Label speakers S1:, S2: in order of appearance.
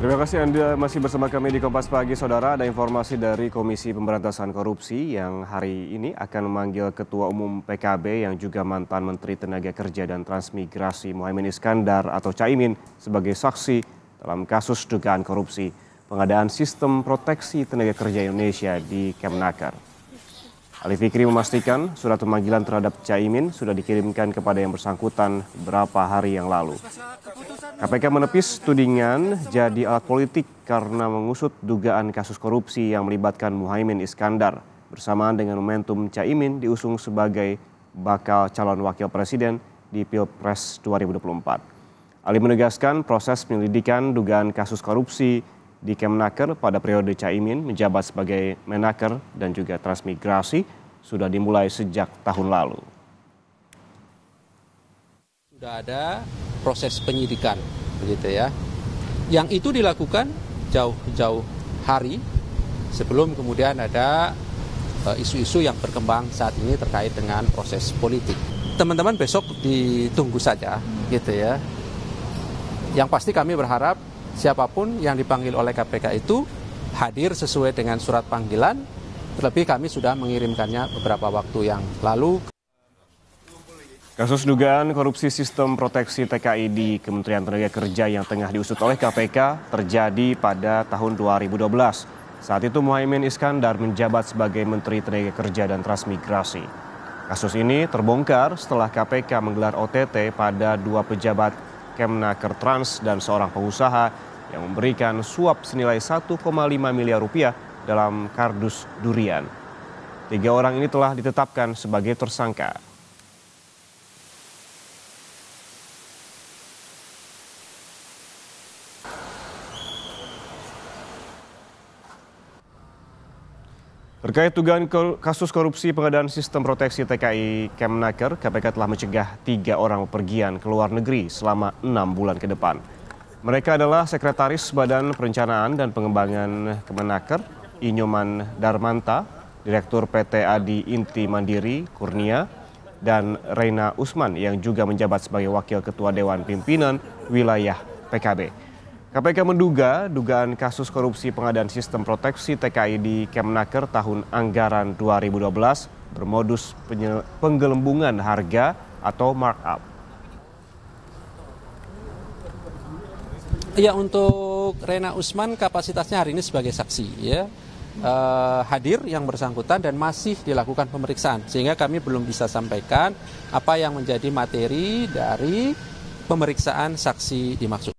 S1: Terima kasih Anda masih bersama kami di Kompas Pagi, Saudara. Ada informasi dari Komisi Pemberantasan Korupsi yang hari ini akan memanggil Ketua Umum PKB yang juga mantan Menteri Tenaga Kerja dan Transmigrasi Muhaimin Iskandar atau Caimin sebagai saksi dalam kasus dugaan korupsi pengadaan sistem proteksi tenaga kerja Indonesia di Kemnaker. Ali Fikri memastikan surat pemanggilan terhadap Caimin sudah dikirimkan kepada yang bersangkutan beberapa hari yang lalu. KPK menepis tudingan jadi alat politik karena mengusut dugaan kasus korupsi yang melibatkan Muhaimin Iskandar bersamaan dengan momentum Caimin diusung sebagai bakal calon wakil presiden di Pilpres 2024. Ali menegaskan proses penyelidikan dugaan kasus korupsi di Kemnaker pada periode Caimin menjabat sebagai Menaker dan juga Transmigrasi sudah dimulai sejak tahun lalu.
S2: Sudah ada proses penyidikan, begitu ya. Yang itu dilakukan jauh-jauh hari sebelum kemudian ada isu-isu yang berkembang saat ini terkait dengan proses politik. Teman-teman besok ditunggu saja, gitu ya. Yang pasti kami berharap siapapun yang dipanggil oleh KPK itu hadir sesuai dengan surat panggilan, terlebih kami sudah mengirimkannya beberapa waktu yang lalu.
S1: Kasus dugaan korupsi sistem proteksi TKI di Kementerian Tenaga Kerja yang tengah diusut oleh KPK terjadi pada tahun 2012. Saat itu Muhaimin Iskandar menjabat sebagai Menteri Tenaga Kerja dan Transmigrasi. Kasus ini terbongkar setelah KPK menggelar OTT pada dua pejabat Kemnaker Trans dan seorang pengusaha yang memberikan suap senilai 1,5 miliar rupiah dalam kardus durian. 3 orang ini telah ditetapkan sebagai tersangka. Terkait dugaan kasus korupsi pengadaan sistem proteksi TKI Kemnaker, KPK telah mencegah 3 orang bepergian ke luar negeri selama 6 bulan ke depan. Mereka adalah Sekretaris Badan Perencanaan dan Pengembangan Kemenaker, Inyoman Darmanta, Direktur PT Adi Inti Mandiri, Kurnia, dan Reina Usman yang juga menjabat sebagai Wakil Ketua Dewan Pimpinan Wilayah PKB. KPK menduga dugaan kasus korupsi pengadaan sistem proteksi TKI di Kemnaker tahun anggaran 2012 bermodus penggelembungan harga atau markup.
S2: Ya, untuk Reina Usman kapasitasnya hari ini sebagai saksi, ya. Hadir yang bersangkutan dan masih dilakukan pemeriksaan, sehingga kami belum bisa sampaikan apa yang menjadi materi dari pemeriksaan saksi dimaksud.